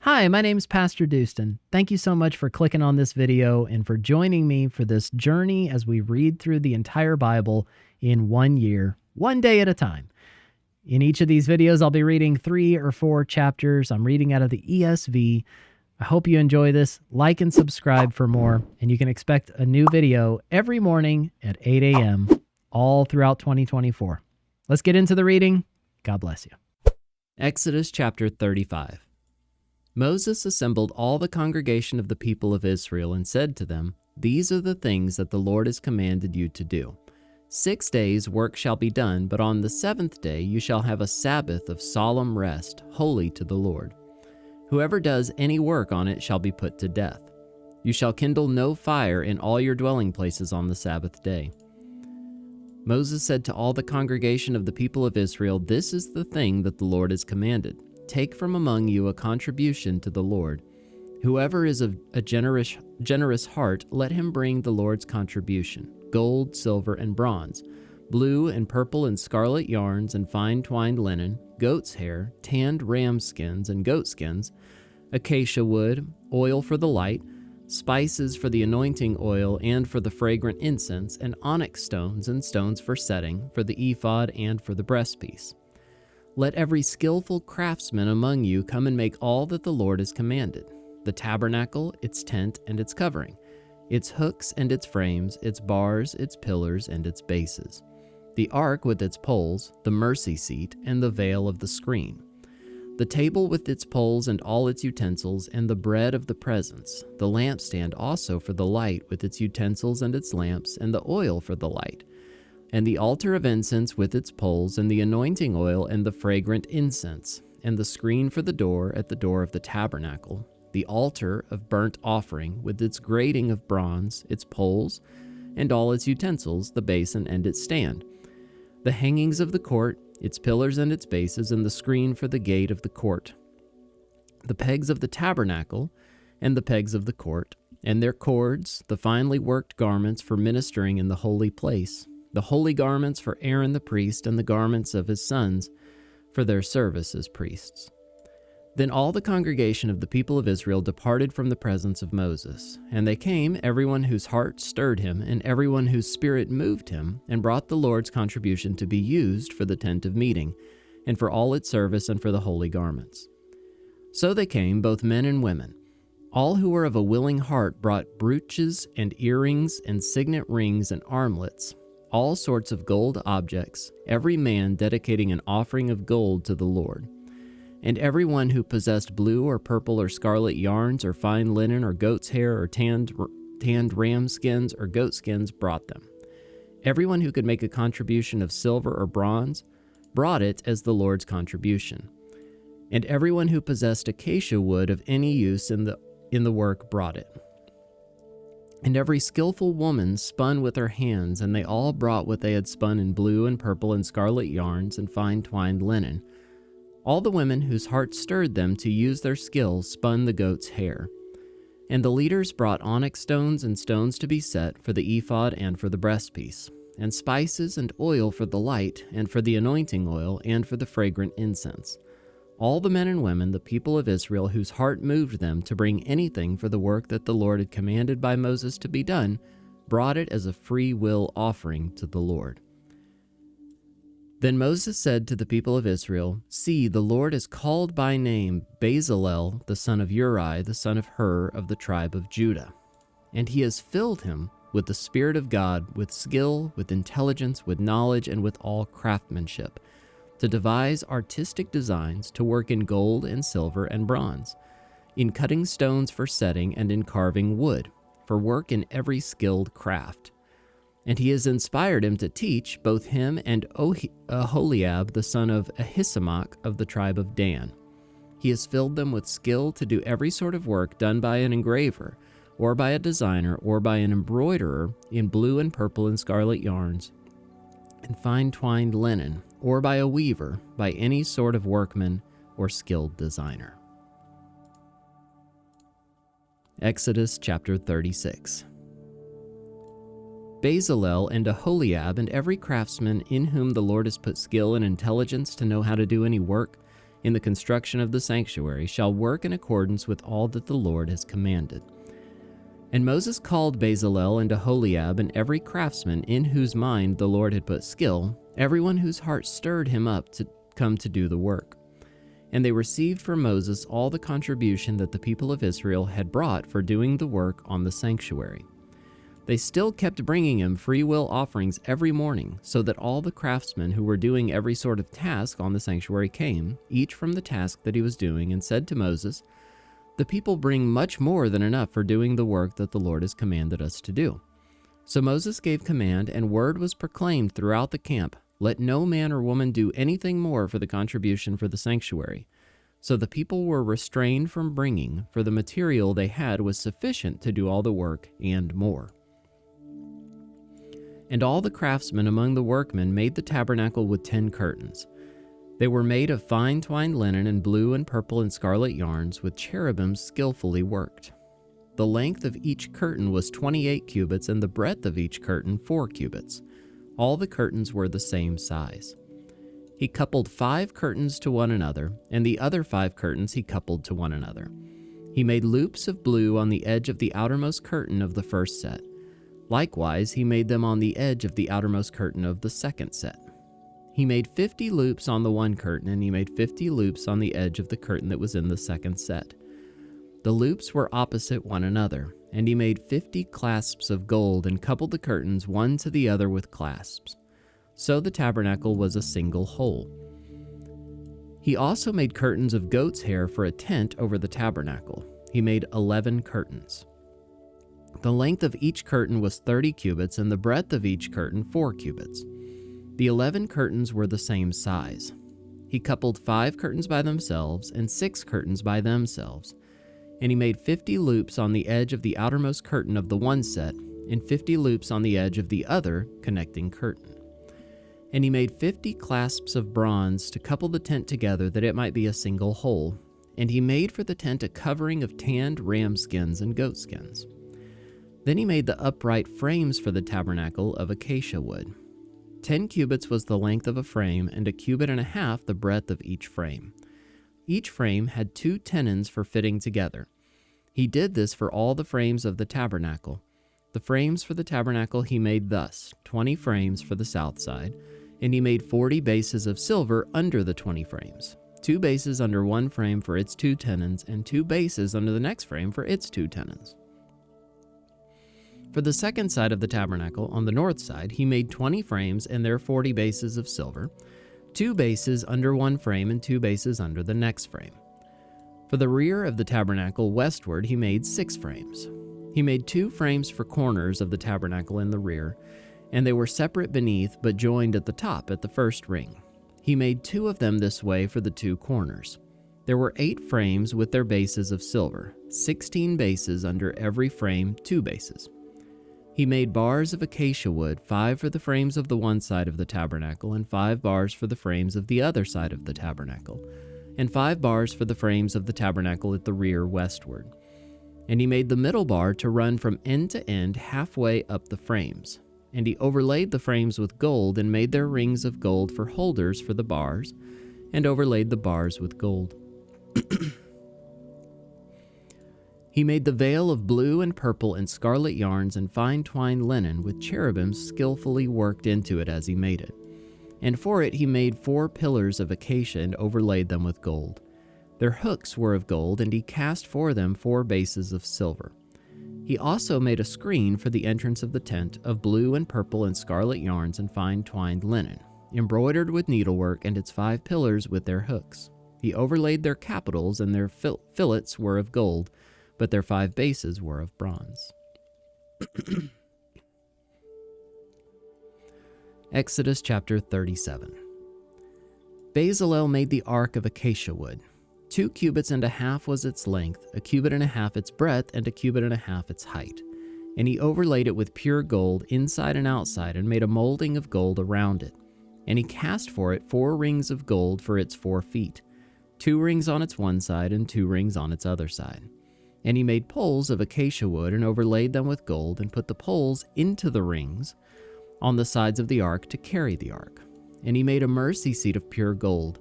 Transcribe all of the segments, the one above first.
Hi, my name's PastorDoostyn. Thank you so much for clicking on this video and for joining me for this journey as we read through the entire Bible in 1 year, one day at a time. In each of these videos, I'll be reading 3 or 4 chapters. I'm reading out of the ESV. I hope you enjoy this. Like and subscribe for more, and you can expect a new video every morning at 8 a.m. all throughout 2024. Let's get into the reading. God bless you. Exodus chapter 35. Moses assembled all the congregation of the people of Israel and said to them, "These are the things that the Lord has commanded you to do. 6 days work shall be done, but on the 7th day you shall have a Sabbath of solemn rest, holy to the Lord. Whoever does any work on it shall be put to death. You shall kindle no fire in all your dwelling places on the Sabbath day." Moses said to all the congregation of the people of Israel, "This is the thing that the Lord has commanded. Take from among you a contribution to the Lord. Whoever is of a generous heart, let him bring the Lord's contribution, gold, silver, and bronze, blue and purple and scarlet yarns and fine twined linen, goat's hair, tanned ram skins and goat skins, acacia wood, oil for the light, spices for the anointing oil and for the fragrant incense, and onyx stones and stones for setting, for the ephod and for the breastpiece. Let every skillful craftsman among you come and make all that the Lord has commanded: the tabernacle, its tent, and its covering, its hooks and its frames, its bars, its pillars, and its bases, the ark with its poles, the mercy seat, and the veil of the screen, the table with its poles and all its utensils, and the bread of the presence, the lampstand also for the light with its utensils and its lamps, and the oil for the light, and the altar of incense with its poles, and the anointing oil and the fragrant incense, and the screen for the door at the door of the tabernacle, the altar of burnt offering with its grating of bronze, its poles, and all its utensils, the basin and its stand, the hangings of the court, its pillars and its bases, and the screen for the gate of the court, the pegs of the tabernacle, and the pegs of the court, and their cords, the finely worked garments for ministering in the holy place, the holy garments for Aaron the priest, and the garments of his sons for their service as priests. Then all the congregation of the people of Israel departed from the presence of Moses. And they came, everyone whose heart stirred him, and everyone whose spirit moved him, and brought the Lord's contribution to be used for the tent of meeting, and for all its service, and for the holy garments. So they came, both men and women. All who were of a willing heart brought brooches and earrings and signet rings and armlets, all sorts of gold objects, every man dedicating an offering of gold to the Lord. And everyone who possessed blue or purple or scarlet yarns or fine linen or goat's hair or tanned ram skins or goat skins brought them. Everyone who could make a contribution of silver or bronze brought it as the Lord's contribution. And everyone who possessed acacia wood of any use in the work brought it. And every skillful woman spun with her hands, and they all brought what they had spun in blue and purple and scarlet yarns and fine twined linen. All the women whose hearts stirred them to use their skill spun the goat's hair. And the leaders brought onyx stones and stones to be set for the ephod and for the breastpiece, and spices and oil for the light, and for the anointing oil, and for the fragrant incense. All the men and women, the people of Israel, whose heart moved them to bring anything for the work that the Lord had commanded by Moses to be done, brought it as a free will offering to the Lord. Then Moses said to the people of Israel, "See, the Lord has called by name Bezalel, the son of Uri, the son of Hur, of the tribe of Judah. And he has filled him with the Spirit of God, with skill, with intelligence, with knowledge, and with all craftsmanship, to devise artistic designs, to work in gold and silver and bronze, in cutting stones for setting, and in carving wood, for work in every skilled craft. And he has inspired him to teach, both him and Aholiab, the son of Ahisamach of the tribe of Dan. He has filled them with skill to do every sort of work done by an engraver, or by a designer, or by an embroiderer in blue and purple and scarlet yarns, and fine twined linen, or by a weaver, by any sort of workman or skilled designer." Exodus chapter 36. Bezalel and Aholiab and every craftsman in whom the Lord has put skill and intelligence to know how to do any work in the construction of the sanctuary shall work in accordance with all that the Lord has commanded. And Moses called Bezalel and Aholiab and every craftsman in whose mind the Lord had put skill, everyone whose heart stirred him up to come to do the work. And they received from Moses all the contribution that the people of Israel had brought for doing the work on the sanctuary. They still kept bringing him free will offerings every morning, so that all the craftsmen who were doing every sort of task on the sanctuary came, each from the task that he was doing, and said to Moses, "The people bring much more than enough for doing the work that the Lord has commanded us to do." So Moses gave command, and word was proclaimed throughout the camp, "Let no man or woman do anything more for the contribution for the sanctuary." So the people were restrained from bringing, for the material they had was sufficient to do all the work and more. And all the craftsmen among the workmen made the tabernacle with 10 curtains. They were made of fine twined linen and blue and purple and scarlet yarns, with cherubims skillfully worked. The length of each curtain was 28 cubits, and the breadth of each curtain 4 cubits. All the curtains were the same size. He coupled 5 curtains to one another, and the other 5 curtains he coupled to one another. He made loops of blue on the edge of the outermost curtain of the first set. Likewise, he made them on the edge of the outermost curtain of the second set. He made 50 loops on the one curtain, and he made 50 loops on the edge of the curtain that was in the second set. The loops were opposite one another, and he made 50 clasps of gold and coupled the curtains one to the other with clasps. So the tabernacle was a single whole. He also made curtains of goat's hair for a tent over the tabernacle. He made 11 curtains. The length of each curtain was 30 cubits, and the breadth of each curtain 4 cubits. The 11 curtains were the same size. He coupled 5 curtains by themselves and 6 curtains by themselves. And he made 50 loops on the edge of the outermost curtain of the one set, and 50 loops on the edge of the other connecting curtain. And he made 50 clasps of bronze to couple the tent together, that it might be a single whole. And he made for the tent a covering of tanned ram skins and goat skins. Then he made the upright frames for the tabernacle of acacia wood. 10 cubits was the length of a frame, and 1.5 cubits the breadth of each frame. Each frame had 2 tenons for fitting together. He did this for all the frames of the tabernacle. The frames for the tabernacle he made thus: 20 frames for the south side, and he made 40 bases of silver under the 20 frames, 2 bases under one frame for its 2 tenons, and 2 bases under the next frame for its 2 tenons. For the second side of the tabernacle, on the north side, he made 20 frames and their 40 bases of silver, 2 bases under one frame and 2 bases under the next frame. For the rear of the tabernacle westward, he made 6 frames. He made 2 frames for corners of the tabernacle in the rear, and they were separate beneath but joined at the top at the first ring. He made 2 of them this way for the 2 corners. There were 8 frames with their bases of silver, 16 bases under every frame, 2 bases. He made bars of acacia wood, 5 for the frames of the one side of the tabernacle, and 5 bars for the frames of the other side of the tabernacle, and 5 bars for the frames of the tabernacle at the rear westward. And he made the middle bar to run from end to end halfway up the frames. And he overlaid the frames with gold, and made their rings of gold for holders for the bars, and overlaid the bars with gold. He made the veil of blue and purple and scarlet yarns and fine twined linen, with cherubims skillfully worked into it as he made it. And for it he made 4 pillars of acacia and overlaid them with gold. Their hooks were of gold, and he cast for them 4 bases of silver. He also made a screen for the entrance of the tent of blue and purple and scarlet yarns and fine twined linen, embroidered with needlework, and its 5 pillars with their hooks. He overlaid their capitals, and their fillets were of gold, but their 5 bases were of bronze. Exodus chapter 37. Bezalel made the ark of acacia wood. 2 cubits and a half was its length, 1.5 cubits its breadth, and 1.5 cubits its height. And he overlaid it with pure gold inside and outside, and made a molding of gold around it. And he cast for it 4 rings of gold for its 4 feet, 2 rings on its one side and 2 rings on its other side. And he made poles of acacia wood and overlaid them with gold, and put the poles into the rings on the sides of the ark to carry the ark. And he made a mercy seat of pure gold.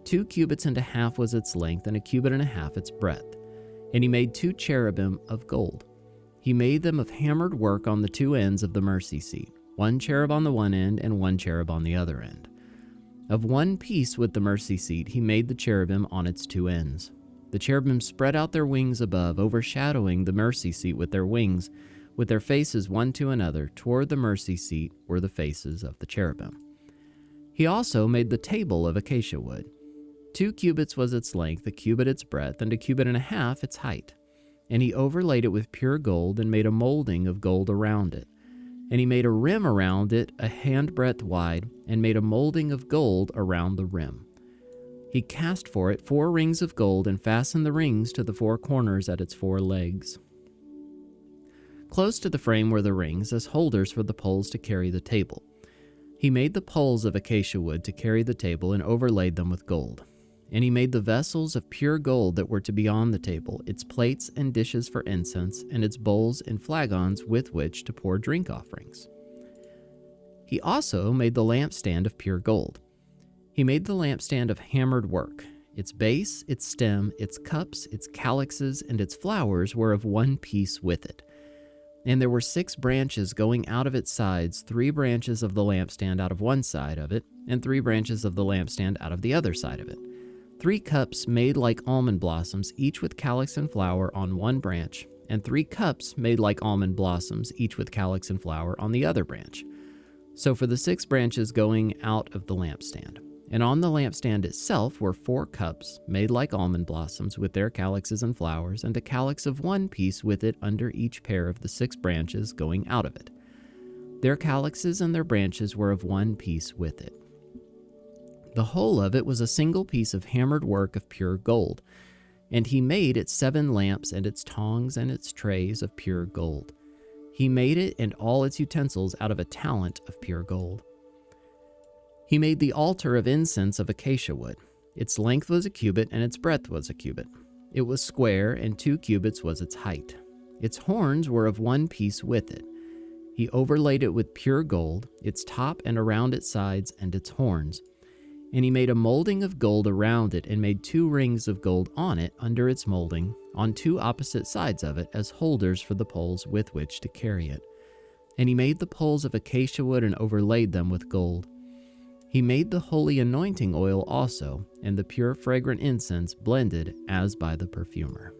2 cubits and a half was its length, and 1.5 cubits its breadth. And he made 2 cherubim of gold. He made them of hammered work on the 2 ends of the mercy seat, 1 cherub on the one end and 1 cherub on the other end. Of one piece with the mercy seat he made the cherubim on its 2 ends. The cherubim spread out their wings above, overshadowing the mercy seat with their wings, with their faces one to another. Toward the mercy seat were the faces of the cherubim. He also made the table of acacia wood. 2 cubits was its length, 1 cubit its breadth, and 1.5 cubits its height. And he overlaid it with pure gold, and made a molding of gold around it. And he made a rim around it, a handbreadth wide, and made a molding of gold around the rim. He cast for it 4 rings of gold, and fastened the rings to the 4 corners at its 4 legs. Close to the frame were the rings, as holders for the poles to carry the table. He made the poles of acacia wood to carry the table, and overlaid them with gold. And he made the vessels of pure gold that were to be on the table, its plates and dishes for incense, and its bowls and flagons with which to pour drink offerings. He also made the lampstand of pure gold. He made the lampstand of hammered work. Its base, its stem, its cups, its calyxes, and its flowers were of one piece with it. And there were 6 branches going out of its sides, 3 branches of the lampstand out of one side of it, and 3 branches of the lampstand out of the other side of it. 3 cups made like almond blossoms, each with calyx and flower on one branch, and 3 cups made like almond blossoms, each with calyx and flower on the other branch. So for the 6 branches going out of the lampstand. And on the lampstand itself were 4 cups made like almond blossoms with their calyxes and flowers, and a calyx of one piece with it under each pair of the 6 branches going out of it. Their calyxes and their branches were of one piece with it. The whole of it was a single piece of hammered work of pure gold, and he made its 7 lamps and its tongs and its trays of pure gold. He made it and all its utensils out of a talent of pure gold. He made the altar of incense of acacia wood. Its length was 1 cubit, and its breadth was 1 cubit. It was square, and 2 cubits was its height. Its horns were of one piece with it. He overlaid it with pure gold, its top and around its sides and its horns. And he made a molding of gold around it, and made 2 rings of gold on it under its molding, on 2 opposite sides of it, as holders for the poles with which to carry it. And he made the poles of acacia wood, and overlaid them with gold. He made the holy anointing oil also, and the pure fragrant incense blended as by the perfumer.